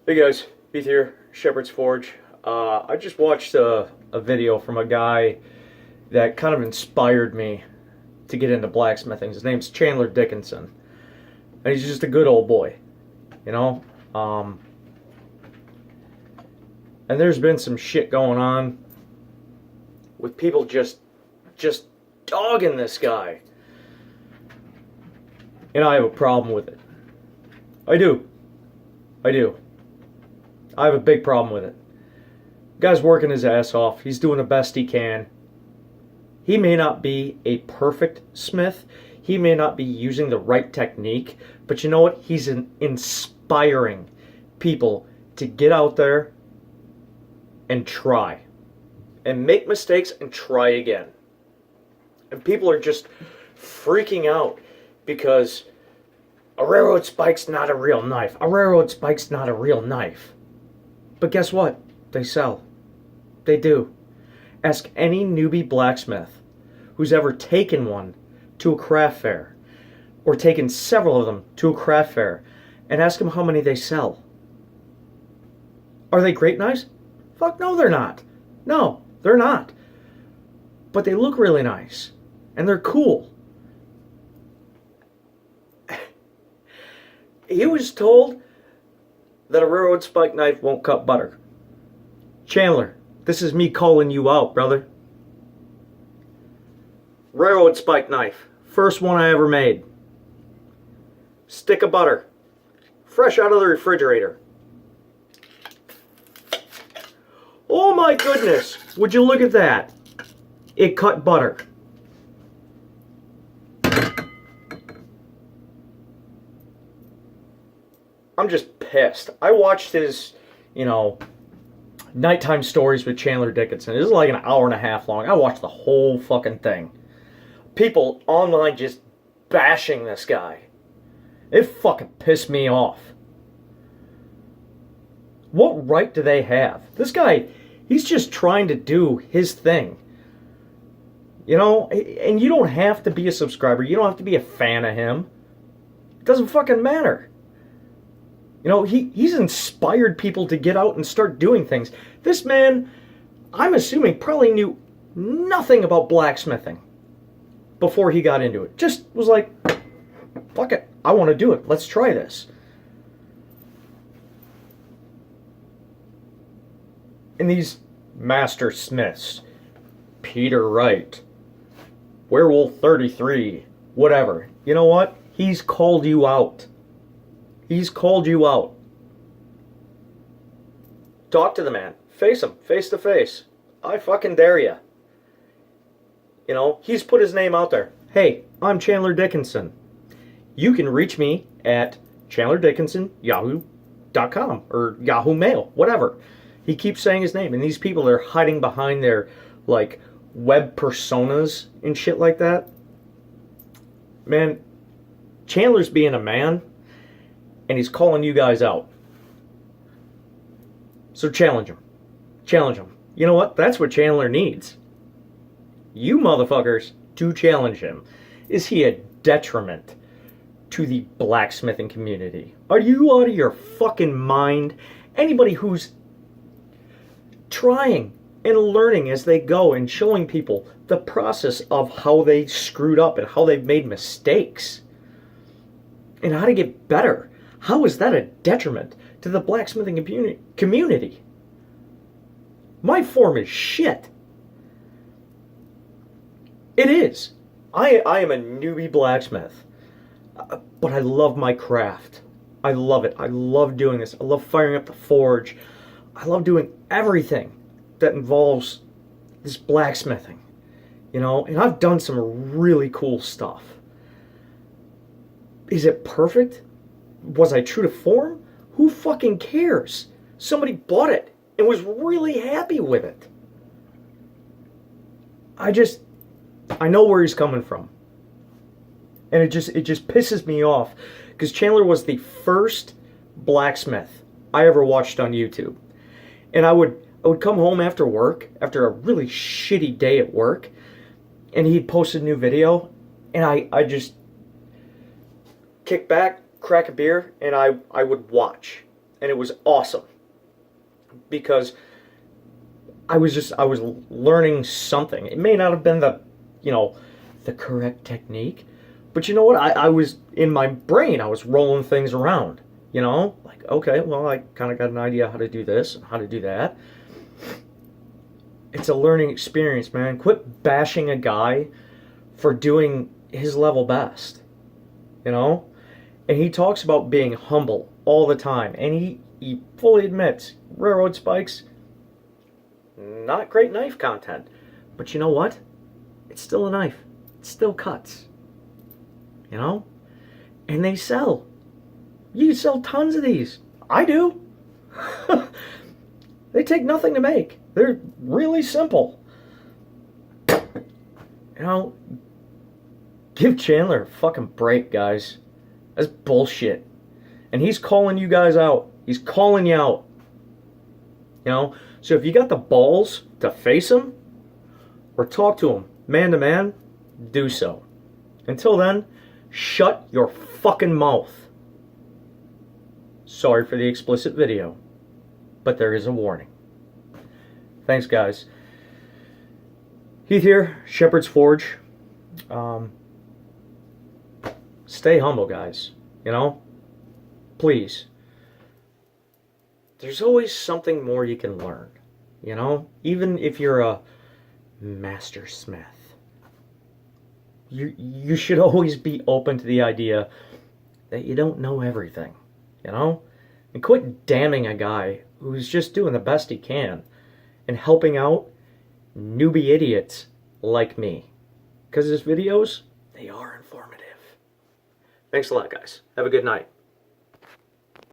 Hey guys, Heath here, Shepherd's Forge. I just watched a video from a guy that kind of inspired me to get into blacksmithing. His name's Chandler Dickenson. And he's just a good old boy, you know? And there's been some shit going on with people just dogging this guy. And I have a problem with it. I do. I have a big problem with it. Guy's working his ass off. He's doing the best he can. He may not be a perfect smith. He may not be using the right technique. But you know what? He's inspiring people to get out there and try. And make mistakes and try again. And people are just freaking out because a railroad spike's not a real knife. A railroad spike's not a real knife. But guess what? They sell. They do. Ask any newbie blacksmith who's ever taken one to a craft fair, or taken several of them to a craft fair, and ask them how many they sell. Are they great knives? Fuck no, they're not. No, they're not. But they look really nice, and they're cool. He was told that a railroad spike knife won't cut butter. Chandler, this is me calling you out, brother. Railroad spike knife. First one I ever made. Stick of butter. Fresh out of the refrigerator. Oh my goodness. Would you look at that? It cut butter. I'm just pissed. I watched his, nighttime stories with Chandler Dickenson. This is like an hour and a half long. I watched the whole fucking thing. People online just bashing this guy. It fucking pissed me off. What right do they have? This guy, he's just trying to do his thing. And you don't have to be a subscriber. You don't have to be a fan of him. It doesn't fucking matter. He's inspired people to get out and start doing things. This man, I'm assuming, probably knew nothing about blacksmithing before he got into it. Just was like, fuck it, I want to do it. Let's try this. And these master smiths, Peter Wright, Werewolf 33, whatever. You know what? He's called you out. He's called you out. Talk to the man. Face him. Face to face. I fucking dare you. He's put his name out there. Hey, I'm Chandler Dickenson. You can reach me at chandlerdickinson@yahoo.com or Yahoo Mail, whatever. He keeps saying his name, and these people are hiding behind their, web personas and shit like that. Man, Chandler's being a man, and he's calling you guys out. So challenge him. Challenge him. You know what? That's what Chandler needs. You motherfuckers to challenge him. Is he a detriment to the blacksmithing community? Are you out of your fucking mind? Anybody who's trying and learning as they go and showing people the process of how they screwed up and how they've made mistakes and how to get better. How is that a detriment to the blacksmithing community? My form is shit. It is. I am a newbie blacksmith. But I love my craft. I love it. I love doing this. I love firing up the forge. I love doing everything that involves this blacksmithing. And I've done some really cool stuff. Is it perfect? Was I true to form? Who fucking cares? Somebody bought it and was really happy with it. I know where he's coming from. And it just pisses me off because Chandler was the first blacksmith I ever watched on YouTube. And I would come home after work, after a really shitty day at work, and he'd post a new video, and I just kick back, crack a beer, and I would watch. And it was awesome because I was learning something. It may not have been the correct technique, but you know what? I was in my brain, I was rolling things around, like, okay, well, I kind of got an idea how to do this and how to do that. It's a learning experience, man. Quit bashing a guy for doing his level best, And he talks about being humble all the time, and he fully admits railroad spikes, not great knife content, but you know what? It's still a knife. It still cuts, and they sell. You can sell tons of these. I do. They take nothing to make. They're really simple. Give Chandler a fucking break, guys. That's bullshit. And he's calling you guys out. He's calling you out. So if you got the balls to face him or talk to him man to man, do so. Until then, shut your fucking mouth. Sorry for the explicit video, but there is a warning. Thanks, guys. Heath here, Shepherd's Forge. Stay humble, guys. Please. There's always something more you can learn. Even if you're a master smith. You should always be open to the idea that you don't know everything. And quit damning a guy who's just doing the best he can and helping out newbie idiots like me. Because his videos, they are informative. Thanks a lot, guys. Have a good night.